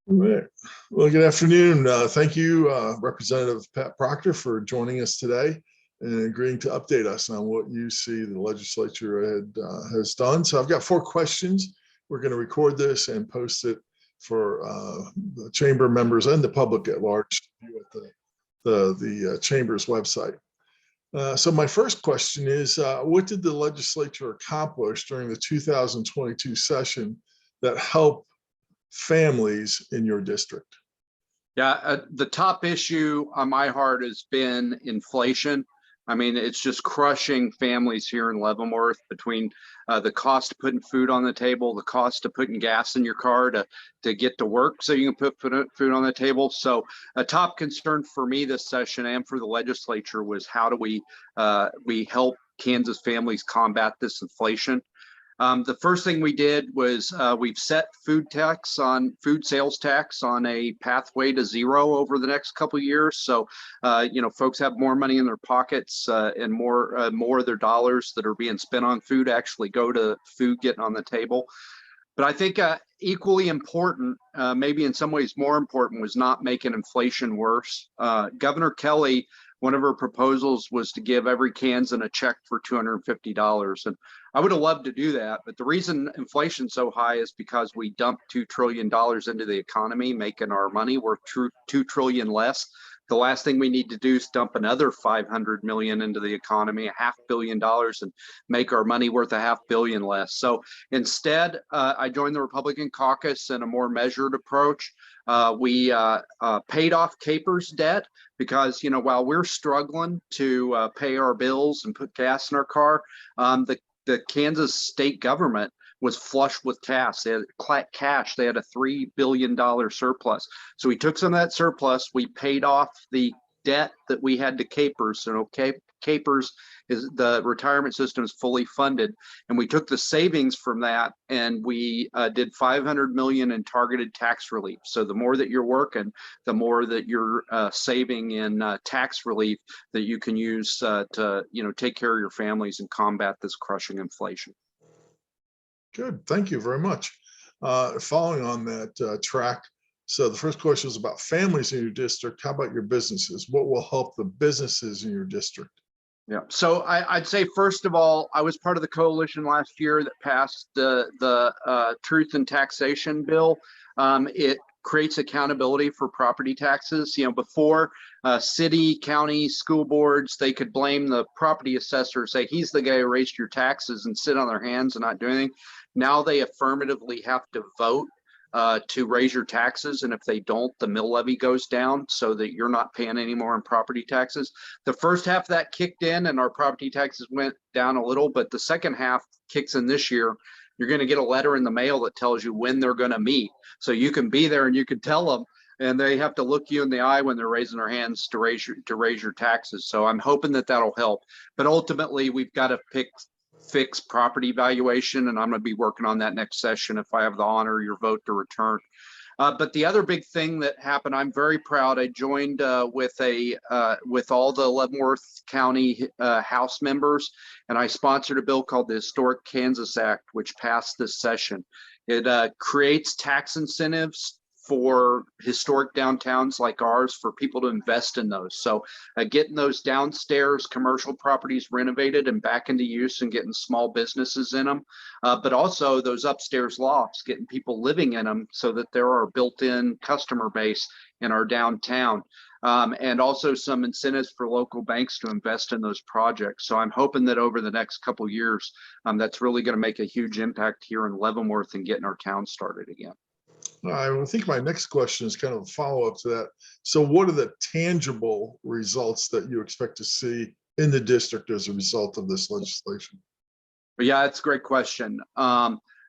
All right. Well, good afternoon. Thank you, Representative Pat Proctor, for joining us today and agreeing to update us on what you see the legislature has done. So I've got 4 questions. We're going to record this and post it for the chamber members and the public at large to view at the chamber's website. So my first question is, what did the legislature accomplish during the 2022 session that helped families in your district? Yeah, the top issue on my heart has been inflation. I mean, it's just crushing families here in Leavenworth between the cost of putting food on the table, the cost of putting gas in your car to get to work so you can put food on the table. So a top concern for me this session and for the legislature was how do we help Kansas families combat this inflation. The first thing we did was we've set food sales tax on a pathway to zero over the next couple of years. So, folks have more money in their pockets and more of their dollars that are being spent on food actually go to food getting on the table. But I think equally important, maybe in some ways more important, was not making inflation worse. Governor Kelly, one of her proposals was to give every Kansan a check for $250. And I would have loved to do that. But the reason inflation's so high is because we dumped $2 trillion into the economy, making our money worth $2 trillion less. The last thing we need to do is dump another $500 million into the economy, $500 million, and make our money worth $500 million less. So instead, I joined the Republican caucus in a more measured approach. We paid off CAPER's debt because, while we're struggling to pay our bills and put gas in our car, the Kansas state government was flush with cash. They had a $3 billion surplus. So we took some of that surplus, we paid off the debt that we had to CAPERS. So CAPERS is the retirement system is fully funded. And we took the savings from that and we did $500 million in targeted tax relief. So the more that you're working, the more that you're saving in tax relief that you can use to take care of your families and combat this crushing inflation. Good, thank you very much. Following on that track, so the first question is about families in your district. How about your businesses? What will help the businesses in your district? Yeah, so I'd say, first of all, I was part of the coalition last year that passed the Truth in Taxation bill. It creates accountability for property taxes. Before city, county, school boards, they could blame the property assessor, say he's the guy who raised your taxes and sit on their hands and not do anything. Now they affirmatively have to vote to raise your taxes, and if they don't, the mill levy goes down so that you're not paying any more in property taxes. The first half of that kicked in and our property taxes went down a little, but the second half kicks in this year. You're going to get a letter in the mail that tells you when they're going to meet, so you can be there and you can tell them, and they have to look you in the eye when they're raising their hands to raise your taxes. So I'm hoping that that'll help, but ultimately we've got to fix property valuation, and I'm going to be working on that next session if I have the honor of your vote to return. But the other big thing that happened, I'm very proud. I joined with all the Leavenworth County House members, and I sponsored a bill called the Historic Kansas Act, which passed this session. It creates tax incentives for historic downtowns like ours for people to invest in those. So getting those downstairs commercial properties renovated and back into use and getting small businesses in them, but also those upstairs lofts, getting people living in them so that there are built-in customer base in our downtown. And also some incentives for local banks to invest in those projects. So I'm hoping that over the next couple of years, that's really going to make a huge impact here in Leavenworth and getting our town started again. I think my next question is kind of a follow-up to that. So what are the tangible results that you expect to see in the district as a result of this legislation? Yeah, that's a great question.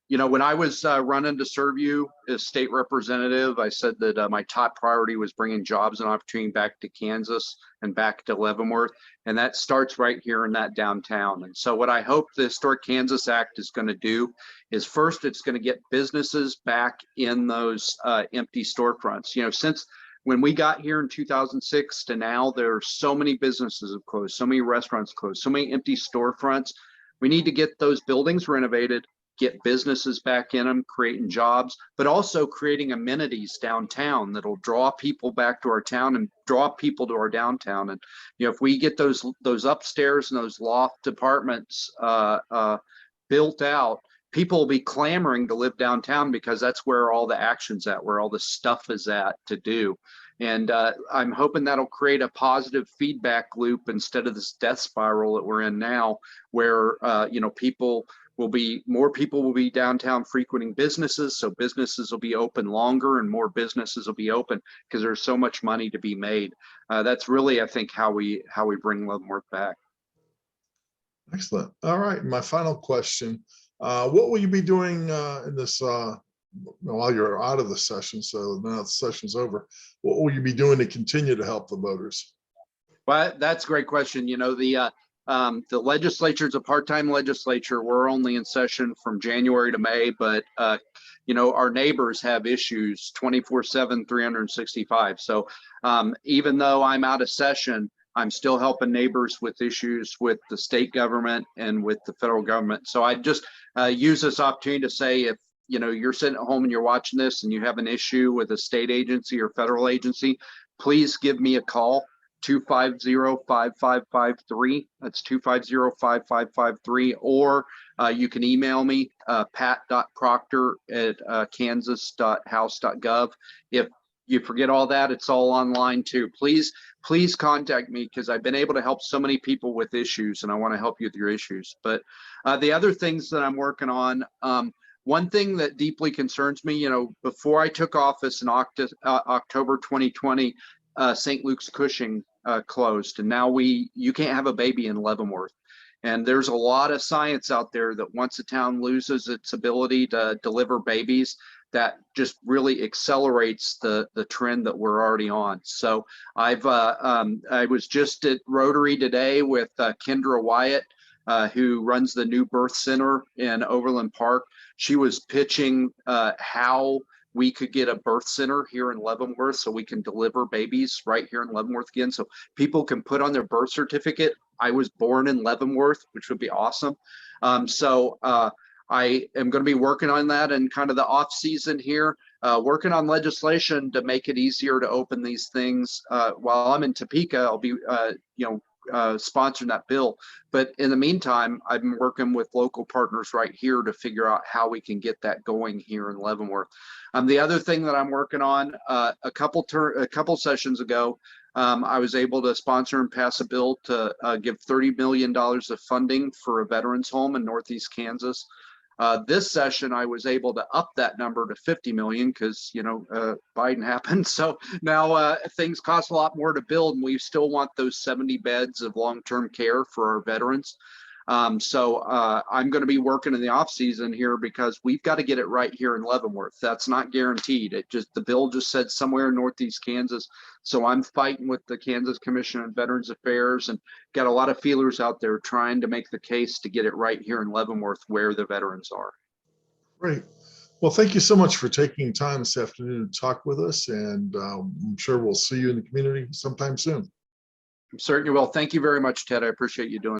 When I was running to serve you as state representative, I said that my top priority was bringing jobs and opportunity back to Kansas and back to Leavenworth. And that starts right here in that downtown. And so what I hope the Historic Kansas Act is going to do is, first, it's going to get businesses back in those empty storefronts. Since when we got here in 2006 to now, there are so many businesses have closed, so many restaurants closed, so many empty storefronts. We need to get those buildings renovated. get businesses back in them, creating jobs, but also creating amenities downtown that'll draw people back to our town and draw people to our downtown. And if we get those upstairs and those loft apartments built out, people will be clamoring to live downtown because that's where all the action's at, where all the stuff is at to do. And I'm hoping that'll create a positive feedback loop instead of this death spiral that we're in now, where more people will be downtown frequenting businesses, so businesses will be open longer and more businesses will be open because there's so much money to be made. That's really, I think, how we bring Leavenworth back. Excellent. All right, my final question: what will you be doing in this? While you're out of the session, so now the session's over, what will you be doing to continue to help the voters? Well, that's a great question. The legislature is a part-time legislature. We're only in session from January to May, but our neighbors have issues 24/7, 365. So even though I'm out of session, I'm still helping neighbors with issues with the state government and with the federal government. So I just use this opportunity to say, if you're sitting at home and you're watching this and you have an issue with a state agency or federal agency, please give me a call, 250-5553. That's 250-5553. Or you can email me, pat.proctor@kansas.house.gov. If you forget all that, it's all online too. Please contact me, because I've been able to help so many people with issues, and I want to help you with your issues. But the other things that I'm working on, one thing that deeply concerns me, before I took office in October 2020, St. Luke's Cushing closed, and now you can't have a baby in Leavenworth. And there's a lot of science out there that once a town loses its ability to deliver babies, that just really accelerates the trend that we're already on. So I was just at Rotary today with Kendra Wyatt, who runs the new birth center in Overland Park. She was pitching how we could get a birth center here in Leavenworth so we can deliver babies right here in Leavenworth again. So people can put on their birth certificate, I was born in Leavenworth, which would be awesome. I am going to be working on that in kind of the off season here, working on legislation to make it easier to open these things. While I'm in Topeka, I'll be, sponsoring that bill. But in the meantime, I've been working with local partners right here to figure out how we can get that going here in Leavenworth. The other thing that I'm working on, a couple sessions ago, I was able to sponsor and pass a bill to give $30 million of funding for a veterans home in Northeast Kansas. This session, I was able to up that number to 50 million because, Biden happened. So now things cost a lot more to build, and we still want those 70 beds of long-term care for our veterans. So I'm going to be working in the off season here because we've got to get it right here in Leavenworth. That's not guaranteed. The bill just said somewhere in Northeast Kansas. So I'm fighting with the Kansas Commission on Veterans Affairs and got a lot of feelers out there trying to make the case to get it right here in Leavenworth where the veterans are. Great. Well, thank you so much for taking time this afternoon to talk with us, and I'm sure we'll see you in the community sometime soon. I'm certain you will. Thank you very much, Ted. I appreciate you doing